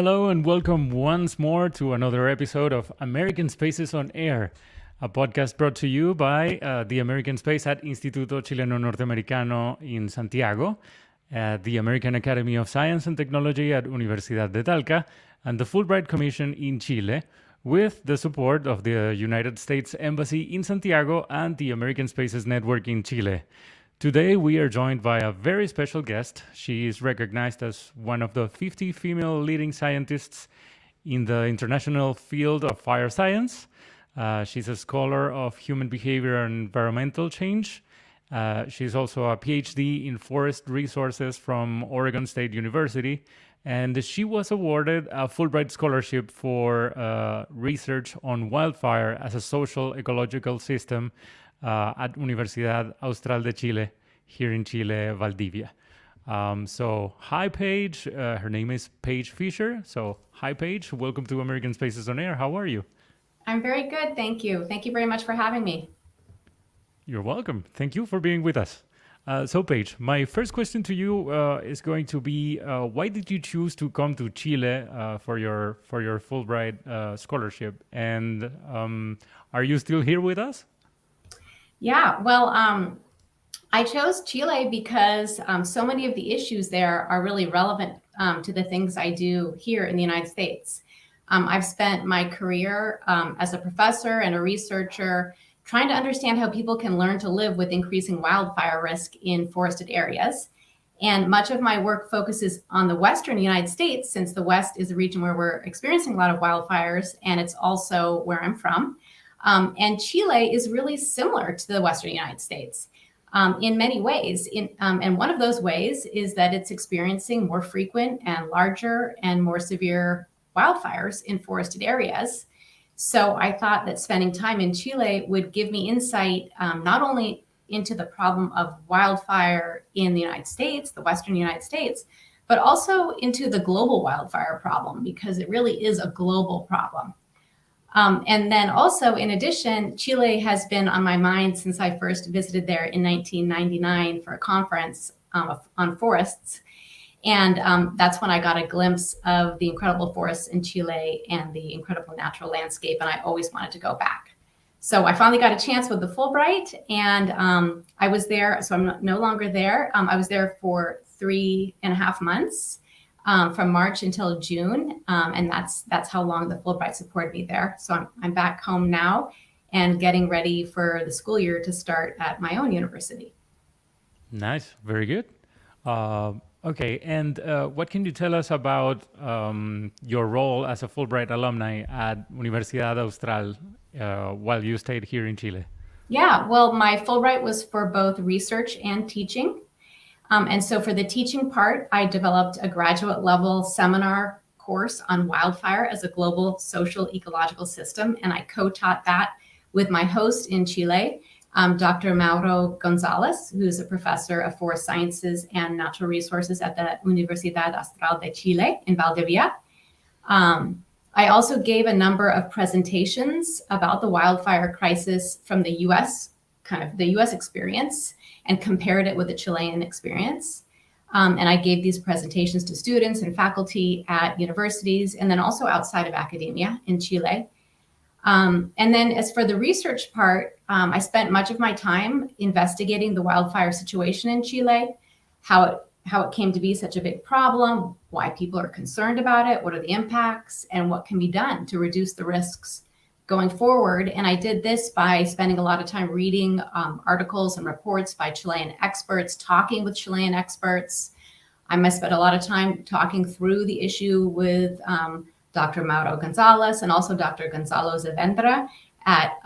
hello, and welcome once more to another episode of American Spaces on Air, a podcast brought to you by the American Space at Instituto Chileno Norteamericano in Santiago, the American Academy of Science and Technology at Universidad de Talca, and the Fulbright Commission in Chile, with the support of the United States Embassy in Santiago and the American Spaces Network in Chile. Today, we are joined by a very special guest. She is recognized as one of the 50 female leading scientists in the international field of fire science. She's a scholar of human behavior and environmental change. She's also a PhD in forest resources from Oregon State University. And she was awarded a Fulbright scholarship for research on wildfire as a social ecological system at Universidad Austral de Chile, here in Chile, Valdivia. So, hi, Paige. Her name is Paige Fischer. So, hi, Paige. Welcome to American Spaces on Air. How are you? I'm very good. Thank you. Thank you very much for having me. You're welcome. Thank you for being with us. So, Paige, my first question to you is going to be, why did you choose to come to Chile for your Fulbright scholarship? And are you still here with us? Yeah, well, I chose Chile because so many of the issues there are really relevant to the things I do here in the United States. I've spent my career as a professor and a researcher trying to understand how people can learn to live with increasing wildfire risk in forested areas. And much of my work focuses on the Western United States, since the West is a region where we're experiencing a lot of wildfires, and it's also where I'm from. And Chile is really similar to the Western United States in many ways. And one of those ways is that it's experiencing more frequent and larger and more severe wildfires in forested areas. So I thought that spending time in Chile would give me insight not only into the problem of wildfire in the United States, the Western United States, but also into the global wildfire problem, because it really is a global problem. And then also, in addition, Chile has been on my mind since I first visited there in 1999 for a conference on forests. And that's when I got a glimpse of the incredible forests in Chile and the incredible natural landscape. And I always wanted to go back. So I finally got a chance with the Fulbright, and I was there. So I'm no longer there. I was there for 3.5 months. From March until June, and that's how long the Fulbright supported me there. So I'm back home now and getting ready for the school year to start at my own university. Nice, very good. Okay, and what can you tell us about your role as a Fulbright alumni at Universidad Austral while you stayed here in Chile? Yeah, well, my Fulbright was for both research and teaching. And so for the teaching part, I developed a graduate level seminar course on wildfire as a global social ecological system. And I co-taught that with my host in Chile, Dr. Mauro Gonzalez, who's a professor of forest sciences and natural resources at the Universidad Austral de Chile in Valdivia. I also gave a number of presentations about the wildfire crisis from the US, kind of the US experience, and compared it with the Chilean experience. And I gave these presentations to students and faculty at universities, and then also outside of academia in Chile. And then as for the research part, I spent much of my time investigating the wildfire situation in Chile, how it came to be such a big problem, why people are concerned about it, what are the impacts, and what can be done to reduce the risks going forward. And I did this by spending a lot of time reading articles and reports by Chilean experts, talking with Chilean experts. I spent a lot of time talking through the issue with Dr. Mauro Gonzalez and also Dr. Gonzalo Zavendra at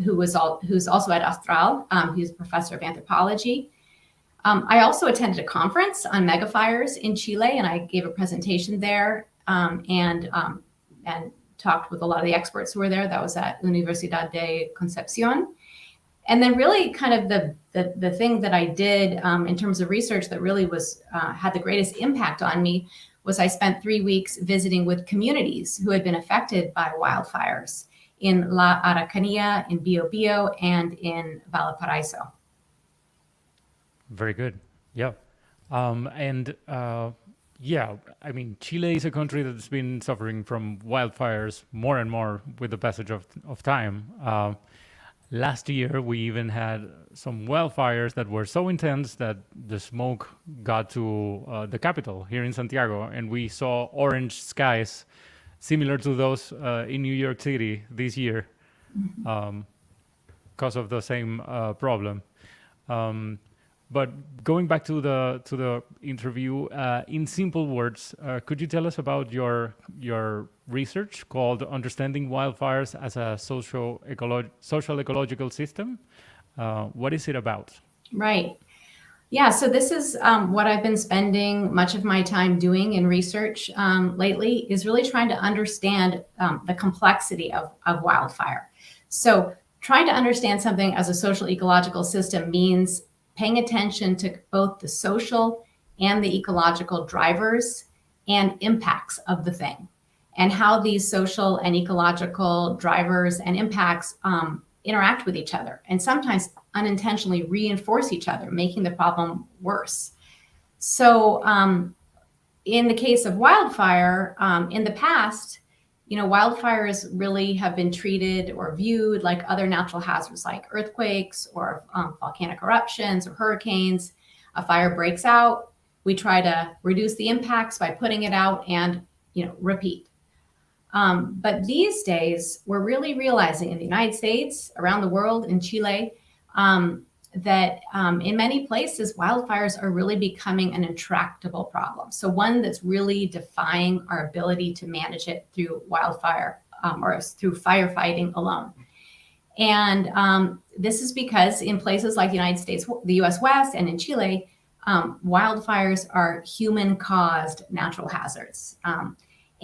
who's also at Austral. He's a professor of anthropology. I also attended a conference on megafires in Chile, and I gave a presentation there and talked with a lot of the experts who were there. That was at Universidad de Concepción. And then really kind of the thing that I did in terms of research that really was had the greatest impact on me was I spent 3 weeks visiting with communities who had been affected by wildfires in La Araucanía, in Biobío, and in Yeah, I mean, Chile is a country that's been suffering from wildfires more and more with the passage of time. Last year, we even had some wildfires that were so intense that the smoke got to the capital here in Santiago, and we saw orange skies similar to those in New York City this year because of the same problem. But going back to the interview, in simple words, could you tell us about your research called "Understanding Wildfires as a Social Ecological System"? What is it about? Right. Yeah, so this is what I've been spending much of my time doing in research lately, is really trying to understand the complexity of wildfire. So trying to understand something as a social ecological system means paying attention to both the social and the ecological drivers and impacts of the thing, and how these social and ecological drivers and impacts interact with each other, and sometimes unintentionally reinforce each other, making the problem worse. So in the case of wildfire, in the past, wildfires really have been treated or viewed like other natural hazards like earthquakes or volcanic eruptions or hurricanes. A fire breaks out, we try to reduce the impacts by putting it out and repeat. But these days, we're really realizing in the United States, around the world, in Chile, that in many places, wildfires are really becoming an intractable problem. So one that's really defying our ability to manage it through wildfire or through firefighting alone. And this is because in places like the United States, the US West, and in Chile, wildfires are human-caused natural hazards.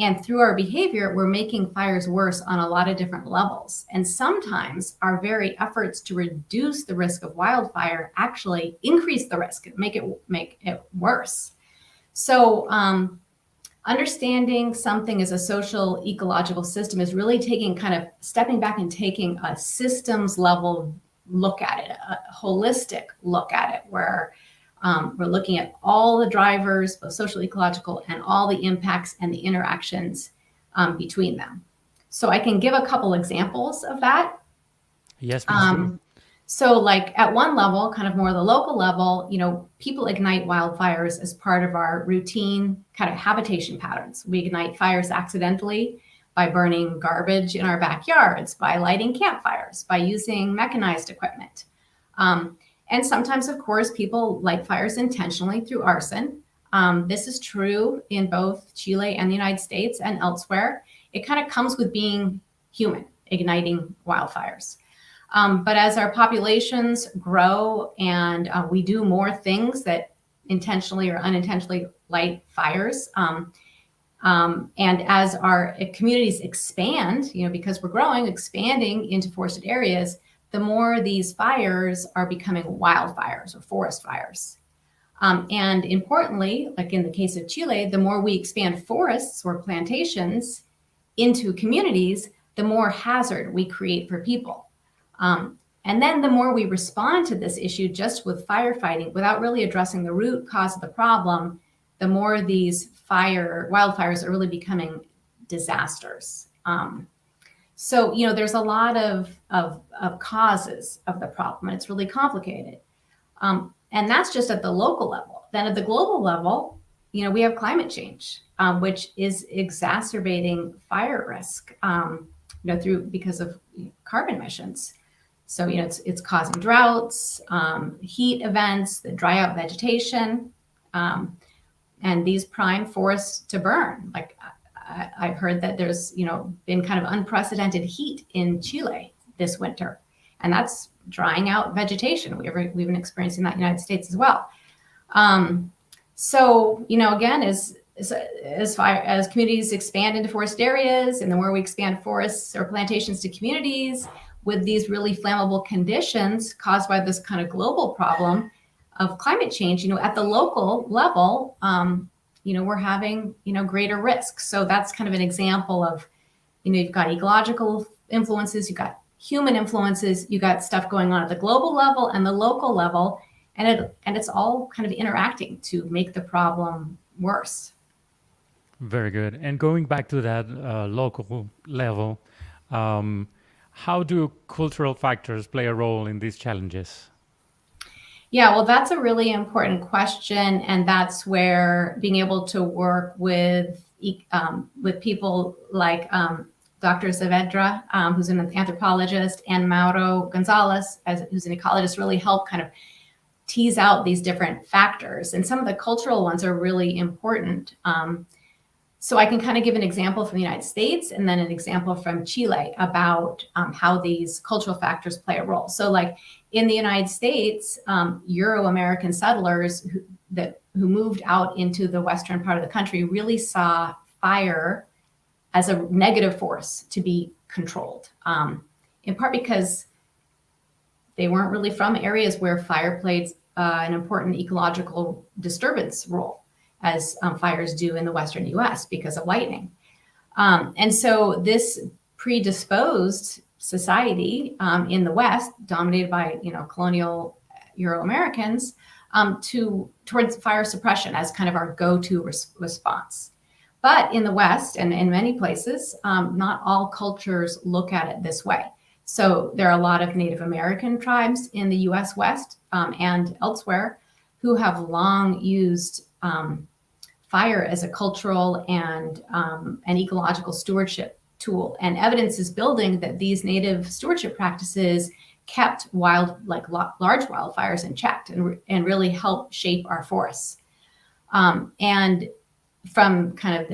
And through our behavior, we're making fires worse on a lot of different levels. And sometimes our very efforts to reduce the risk of wildfire actually increase the risk, make it worse. So understanding something as a social ecological system is really stepping back and taking a systems level look at it, a holistic look at it, where we're looking at all the drivers, both social, ecological, and all the impacts and the interactions between them. So I can give a couple examples of that. Yes, please do. So like at one level, kind of more the local level, people ignite wildfires as part of our routine kind of habitation patterns. We ignite fires accidentally by burning garbage in our backyards, by lighting campfires, by using mechanized equipment. And sometimes, of course, people light fires intentionally through arson. This is true in both Chile and the United States and elsewhere. It kind of comes with being human, igniting wildfires. But as our populations grow and we do more things that intentionally or unintentionally light fires, and as our communities expand, because we're growing, expanding into forested areas, the more these fires are becoming wildfires or forest fires. And importantly, like in the case of Chile, the more we expand forests or plantations into communities, the more hazard we create for people. And then the more we respond to this issue just with firefighting without really addressing the root cause of the problem, the more these wildfires are really becoming disasters. So, there's a lot of causes of the problem, and it's really complicated. And that's just at the local level. Then at the global level, we have climate change, which is exacerbating fire risk, because of carbon emissions. So, it's causing droughts, heat events that dry out vegetation, and these prime forests to burn. Like I've heard that there's, been kind of unprecedented heat in Chile this winter, and that's drying out vegetation. We've been experiencing that in the United States as well. So, again, as communities expand into forest areas, and the more we expand forests or plantations to communities with these really flammable conditions caused by this kind of global problem of climate change, at the local level, we're having, greater risks. So that's kind of an example of, you've got ecological influences, you've got human influences, you've got stuff going on at the global level and the local level, and it's all kind of interacting to make the problem worse. Very good. And going back to that local level, um, how do cultural factors play a role in these challenges? Yeah, well, that's a really important question, and that's where being able to work with people like Dr. Saavedra, who's an anthropologist, and Mauro Gonzalez, who's an ecologist, really help kind of tease out these different factors. And some of the cultural ones are really important. So I can kind of give an example from the United States and then an example from Chile about how these cultural factors play a role. So like in the United States, Euro-American settlers who moved out into the western part of the country really saw fire as a negative force to be controlled, in part because they weren't really from areas where fire played an important ecological disturbance role, as fires do in the Western US because of lightning. And so this predisposed society in the West, dominated by colonial Euro-Americans, towards fire suppression as kind of our go-to response. But in the West and in many places, not all cultures look at it this way. So there are a lot of Native American tribes in the US West and elsewhere who have long used fire as a cultural and an ecological stewardship tool. And evidence is building that these native stewardship practices kept large wildfires in check and really helped shape our forests. And from kind of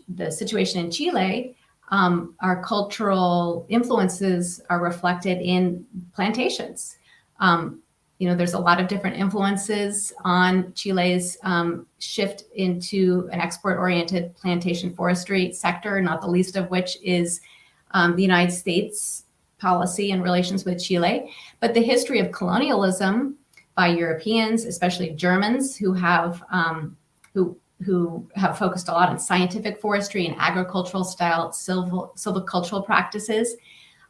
the situation in Chile, our cultural influences are reflected in plantations. There's a lot of different influences on Chile's shift into an export-oriented plantation forestry sector, not the least of which is the United States policy and relations with Chile. But the history of colonialism by Europeans, especially Germans, who have focused a lot on scientific forestry and agricultural style silvicultural practices,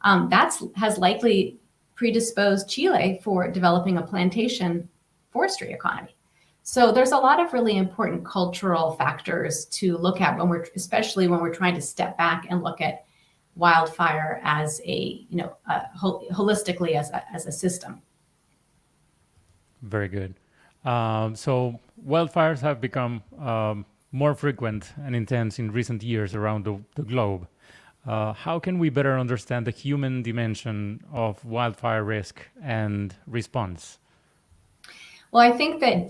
has likely predisposed Chile for developing a plantation forestry economy. So there's a lot of really important cultural factors to look at especially when we're trying to step back and look at wildfire as holistically as a system. Very good. So wildfires have become more frequent and intense in recent years around the globe. How can we better understand the human dimension of wildfire risk and response? Well, I think that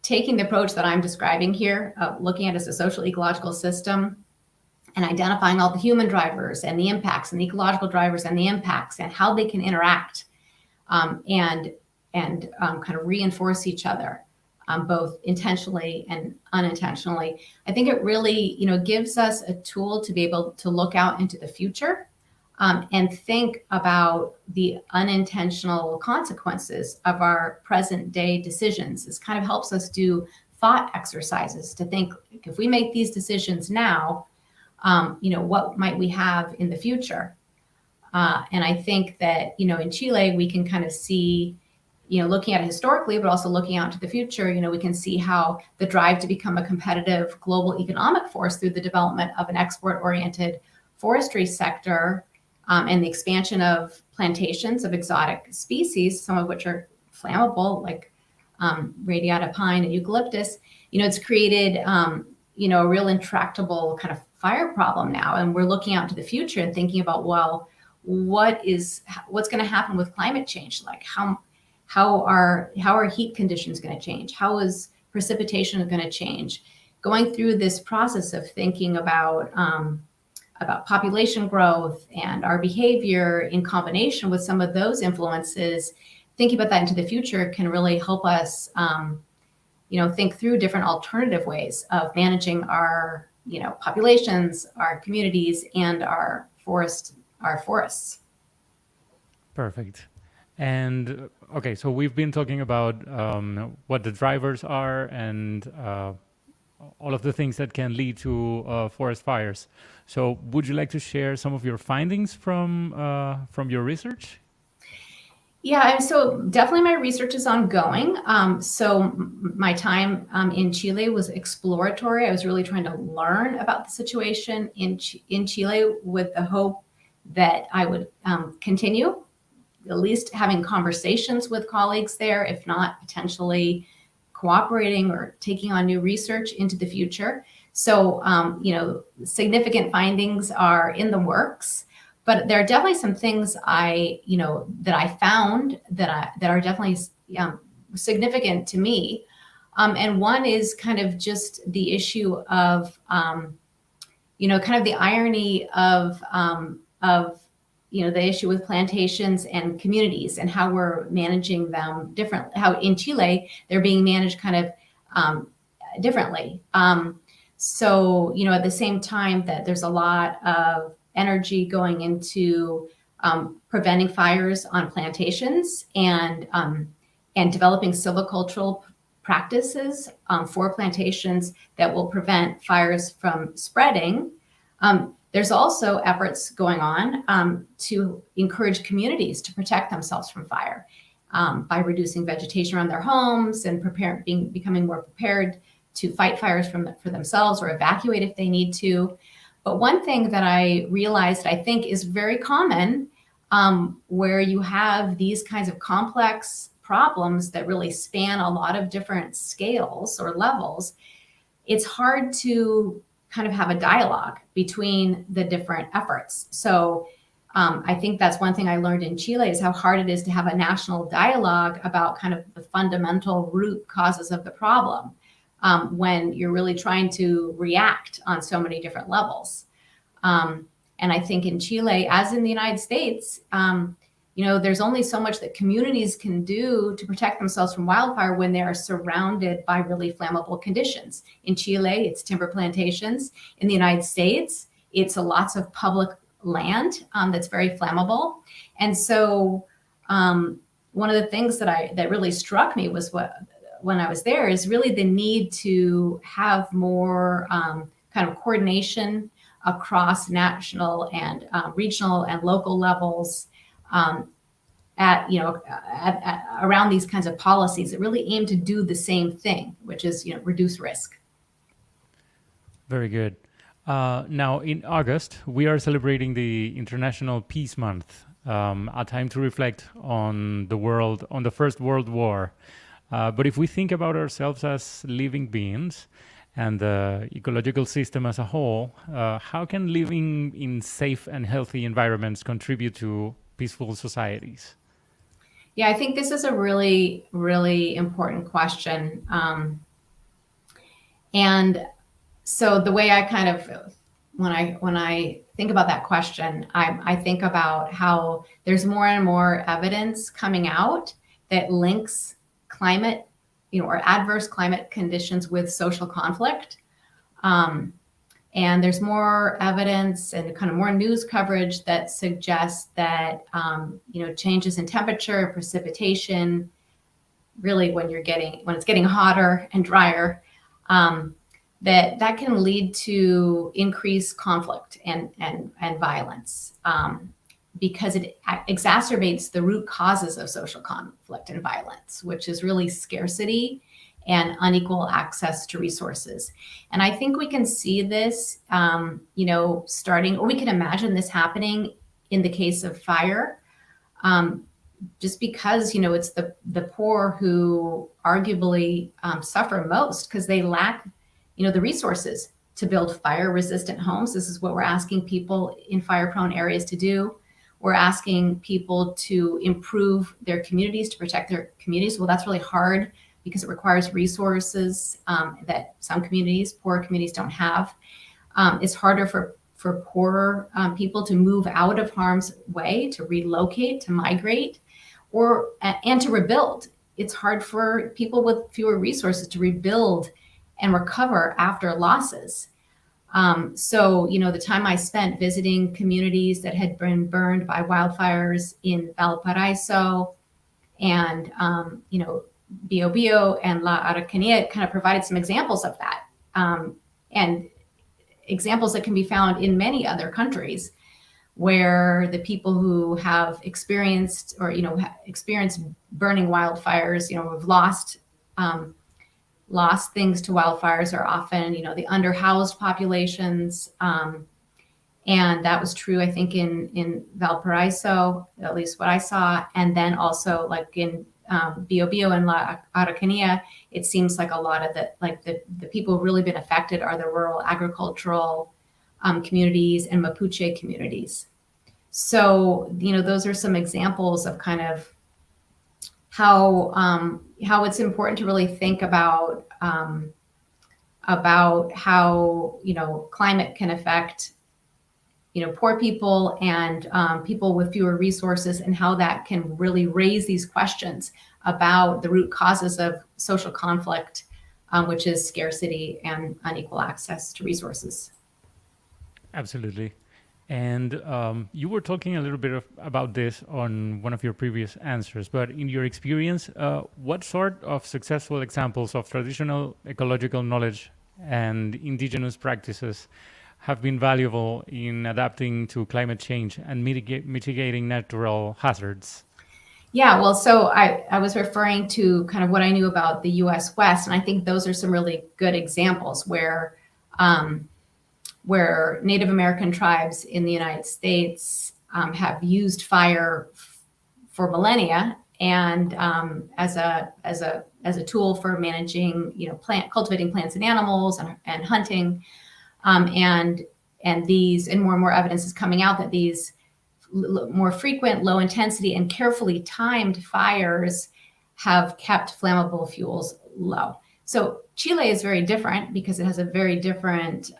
taking the approach that I'm describing here, of looking at it as a social ecological system and identifying all the human drivers and the impacts and the ecological drivers and the impacts and how they can interact and kind of reinforce each other, both intentionally and unintentionally. I think it really, gives us a tool to be able to look out into the future and think about the unintentional consequences of our present day decisions. This kind of helps us do thought exercises to think, if we make these decisions now, what might we have in the future? And I think that, in Chile, we can kind of see, looking at it historically, but also looking out to the future, we can see how the drive to become a competitive global economic force through the development of an export-oriented forestry sector and the expansion of plantations of exotic species, some of which are flammable, like radiata pine and eucalyptus, it's created, a real intractable kind of fire problem now. And we're looking out to the future and thinking about, well, what's going to happen with climate change? Like how are heat conditions going to change? How is precipitation going to change? Going through this process of thinking about population growth and our behavior in combination with some of those influences, thinking about that into the future can really help us, think through different alternative ways of managing our, populations, our communities, and our forests. Perfect. And okay, so we've been talking about what the drivers are and all of the things that can lead to forest fires. So would you like to share some of your findings from your research? Yeah, so definitely my research is ongoing. My time in Chile was exploratory. I was really trying to learn about the situation in Chile with the hope that I would continue at least having conversations with colleagues there, if not potentially cooperating or taking on new research into the future. So, significant findings are in the works. But there are definitely some things that I found that are definitely significant to me. And one is kind of just the issue of, kind of the irony of the issue with plantations and communities and how we're managing them differently, how in Chile, they're being managed kind of differently. So, at the same time that there's a lot of energy going into preventing fires on plantations and developing silvicultural practices for plantations that will prevent fires from spreading. There's also efforts going on to encourage communities to protect themselves from fire by reducing vegetation around their homes and becoming more prepared to fight fires for themselves or evacuate if they need to. But one thing that I realized I think is very common where you have these kinds of complex problems that really span a lot of different scales or levels, it's hard to kind of have a dialogue between the different efforts. So I think that's one thing I learned in Chile is how hard it is to have a national dialogue about kind of the fundamental root causes of the problem when you're really trying to react on so many different levels. And I think in Chile, as in the United States, there's only so much that communities can do to protect themselves from wildfire when they are surrounded by really flammable conditions. In Chile, it's timber plantations. In the United States, it's lots of public land that's very flammable. And so one of the things that really struck me was when I was there is really the need to have more kind of coordination across national and regional and local levels around these kinds of policies that really aim to do the same thing, which is reduce risk. Very good. Now, in August, we are celebrating the International Peace Month, a time to reflect on the First World War. But if we think about ourselves as living beings and the ecological system as a whole, how can living in safe and healthy environments contribute to peaceful societies? Yeah, I think this is a really, really important question. And so the way I kind of, when I think about that question, I think about how there's more and more evidence coming out that links climate, or adverse climate conditions with social conflict. And there's more evidence and kind of more news coverage that suggests that, changes in temperature and precipitation, really when it's getting hotter and drier, that can lead to increased conflict and violence because it exacerbates the root causes of social conflict and violence, which is really scarcity and unequal access to resources. And I think we can see this, starting, or we can imagine this happening in the case of fire, just because, it's the poor who arguably suffer most because they lack, the resources to build fire-resistant homes. This is what we're asking people in fire-prone areas to do. We're asking people to improve their communities, to protect their communities. Well, that's really hard because it requires resources that some communities, poorer communities, don't have. It's harder for poorer people to move out of harm's way, to relocate, to migrate, and to rebuild. It's hard for people with fewer resources to rebuild and recover after losses. So, the time I spent visiting communities that had been burned by wildfires in Valparaiso and, Bio and La Araucanía kind of provided some examples of that, and examples that can be found in many other countries where the people who have experienced or, experienced burning wildfires, have lost things to wildfires are often, the underhoused populations. And that was true, I think, in Valparaiso, at least what I saw. And then also like in Biobío and La Araucanía, it seems like a lot of the people who've really been affected are the rural agricultural communities and Mapuche communities. So, those are some examples of kind of how it's important to really think about how, climate can affect, poor people and people with fewer resources, and how that can really raise these questions about the root causes of social conflict, which is scarcity and unequal access to resources. Absolutely. And you were talking a little bit about this on one of your previous answers, but in your experience, what sort of successful examples of traditional ecological knowledge and indigenous practices have been valuable in adapting to climate change and mitigating natural hazards? Yeah, well, so I was referring to kind of what I knew about the U.S. West, and I think those are some really good examples where Native American tribes in the United States have used fire for millennia and as a tool for managing, cultivating plants and animals and hunting. And more and more evidence is coming out that these more frequent, low intensity, and carefully timed fires have kept flammable fuels low. So Chile is very different because it has a very different,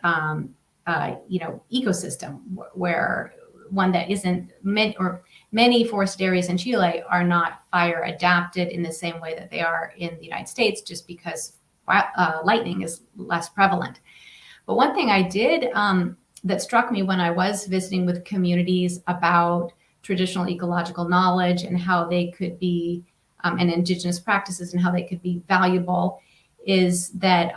ecosystem, where one that isn't many forested areas in Chile are not fire adapted in the same way that they are in the United States, just because lightning is less prevalent. But one thing I did that struck me when I was visiting with communities about traditional ecological knowledge and how they could be, and indigenous practices and how they could be valuable, is that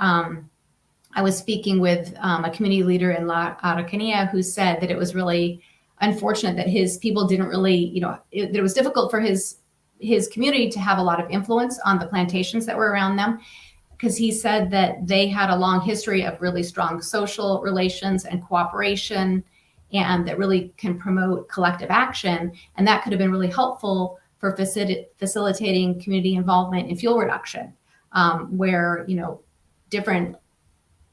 I was speaking with a community leader in La Araucanía who said that it was really unfortunate that his people didn't really, that it was difficult for his community to have a lot of influence on the plantations that were around them, because he said that they had a long history of really strong social relations and cooperation, and that really can promote collective action. And that could have been really helpful for facilitating community involvement in fuel reduction, where, different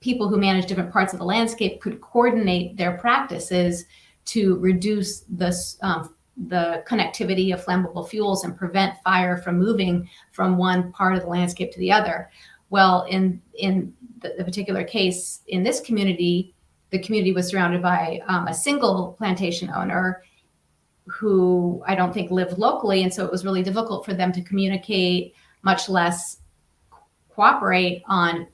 people who manage different parts of the landscape could coordinate their practices to reduce the connectivity of flammable fuels and prevent fire from moving from one part of the landscape to the other. Well, in the particular case in this community, the community was surrounded by a single plantation owner who I don't think lived locally. And so it was really difficult for them to communicate, much less cooperate on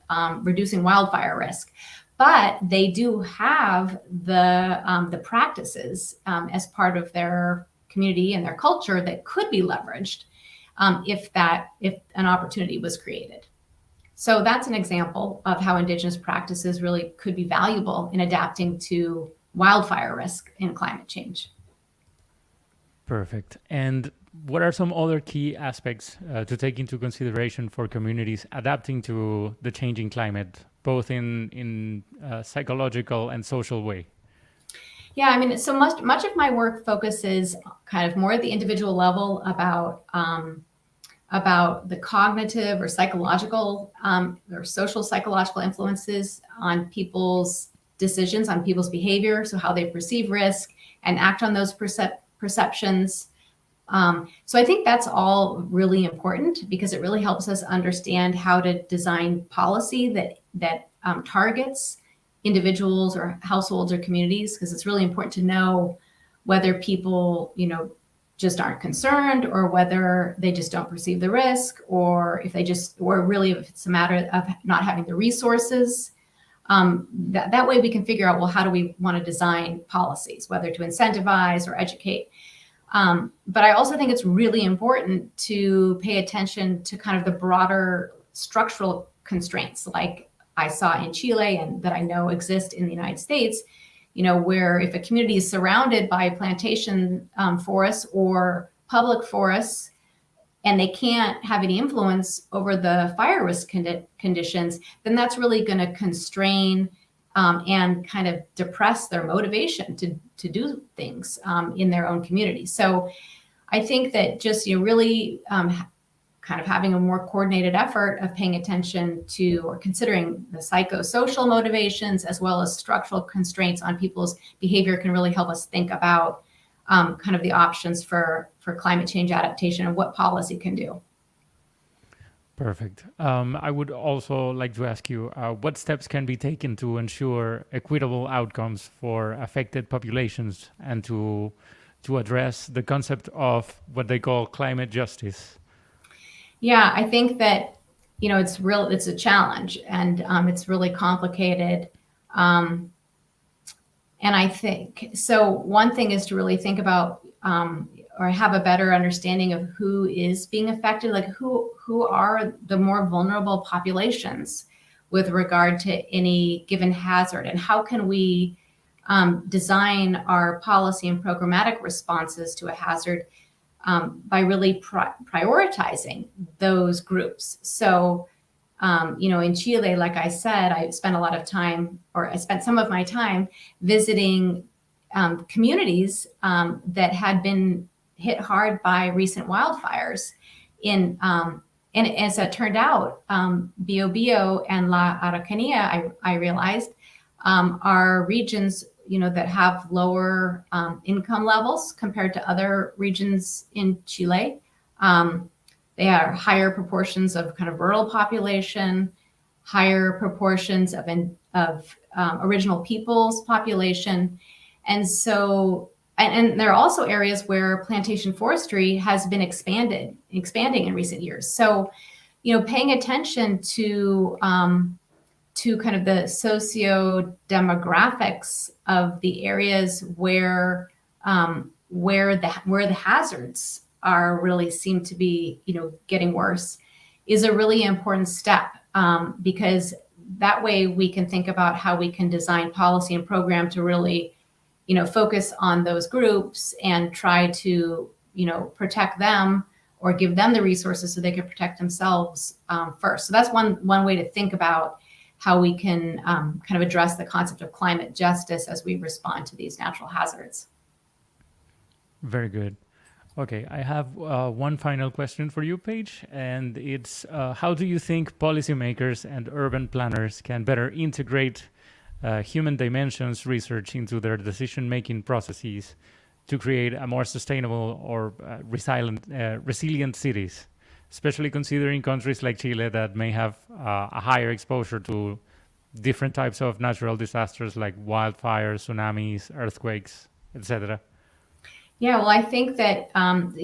reducing wildfire risk. But they do have the practices as part of their community and their culture that could be leveraged if an opportunity was created. So that's an example of how indigenous practices really could be valuable in adapting to wildfire risk in climate change. Perfect. And what are some other key aspects to take into consideration for communities adapting to the changing climate, both in psychological and social way? Yeah, I mean, so much of my work focuses kind of more at the individual level about the cognitive or psychological or social psychological influences on people's decisions, on people's behavior, so how they perceive risk and act on those perceptions. So I think that's all really important because it really helps us understand how to design policy that targets individuals or households or communities, because it's really important to know whether people, just aren't concerned, or whether they just don't perceive the risk, or if it's a matter of not having the resources. That way we can figure out, well, how do we want to design policies, whether to incentivize or educate. But I also think it's really important to pay attention to kind of the broader structural constraints, like I saw in Chile and that I know exist in the United States, where if a community is surrounded by plantation forests or public forests, and they can't have any influence over the fire risk conditions, then that's really going to constrain and kind of depress their motivation to do things in their own community. So I think that just really kind of having a more coordinated effort of paying attention to or considering the psychosocial motivations as well as structural constraints on people's behavior can really help us think about kind of the options for climate change adaptation and what policy can do. Perfect. I would also like to ask you, what steps can be taken to ensure equitable outcomes for affected populations and to address the concept of what they call climate justice? Yeah, I think that, it's a challenge, and it's really complicated. And I think, so one thing is to really think about or have a better understanding of who is being affected, like who are the more vulnerable populations with regard to any given hazard, and how can we design our policy and programmatic responses to a hazard by really prioritizing those groups. So, in Chile, like I said, I spent some of my time visiting communities that had been hit hard by recent wildfires. And as it turned out, Biobío and La Araucanía, I realized, are regions that have lower income levels compared to other regions in Chile. They are higher proportions of kind of rural population, higher proportions of original peoples population. And so, and there are also areas where plantation forestry has been expanding in recent years. So, paying attention to kind of the socio-demographics of the areas where the hazards are really seem to be, getting worse is a really important step, because that way we can think about how we can design policy and program to really, focus on those groups and try to, protect them or give them the resources so they can protect themselves first. So that's one way to think about how we can kind of address the concept of climate justice as we respond to these natural hazards. Very good. Okay, I have one final question for you, Paige, and it's how do you think policymakers and urban planners can better integrate human dimensions research into their decision-making processes to create a more sustainable or resilient cities, especially considering countries like Chile that may have a higher exposure to different types of natural disasters like wildfires, tsunamis, earthquakes, etc.? Yeah, well, I think that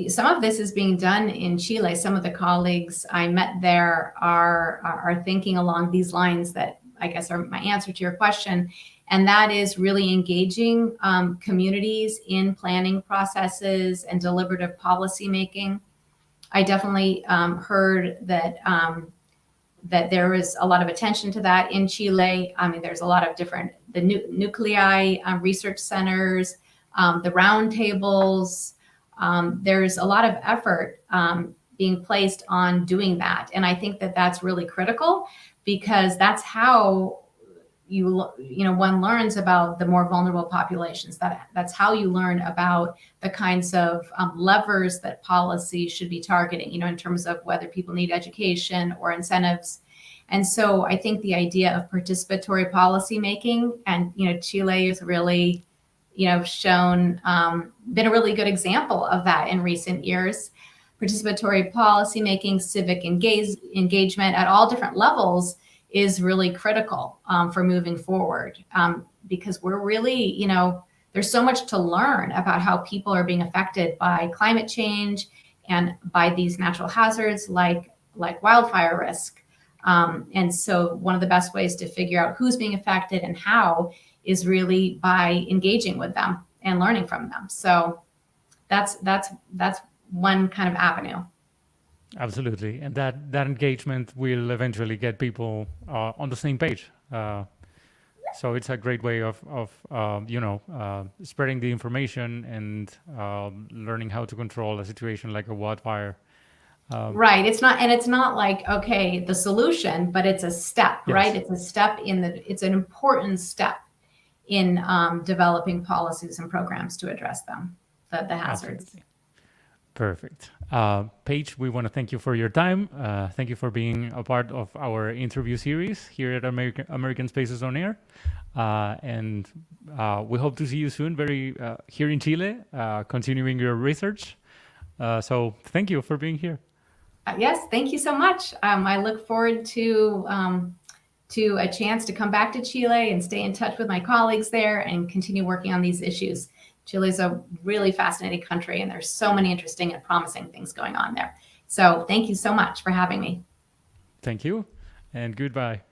some of this is being done in Chile. Some of the colleagues I met there are thinking along these lines that I guess are my answer to your question. And that is really engaging communities in planning processes and deliberative policy making. I definitely heard that there is a lot of attention to that in Chile. I mean, there's a lot of the nuclei research centers, the roundtables. There's a lot of effort being placed on doing that. And I think that that's really critical because that's how one learns about the more vulnerable populations. That's how you learn about the kinds of levers that policy should be targeting, in terms of whether people need education or incentives. And so I think the idea of participatory policy making, and Chile is really been a really good example of that in recent years. Participatory policy making, civic engagement at all different levels is really critical for moving forward, because we're really, there's so much to learn about how people are being affected by climate change and by these natural hazards like wildfire risk. And so one of the best ways to figure out who's being affected and how is really by engaging with them and learning from them. So that's one kind of avenue. Absolutely. And that engagement will eventually get people on the same page. So it's a great way of spreading the information and learning how to control a situation like a wildfire. Right. It's not like, okay, the solution, but it's a step, Yes. right? It's an important step in developing policies and programs to address them, the hazards. Absolutely. Perfect. Paige, we want to thank you for your time. Thank you for being a part of our interview series here at American Spaces on Air. And we hope to see you soon, here in Chile, continuing your research. So thank you for being here. Yes, thank you so much. I look forward to a chance to come back to Chile and stay in touch with my colleagues there and continue working on these issues. Chile is a really fascinating country, and there's so many interesting and promising things going on there. So thank you so much for having me. Thank you, and goodbye.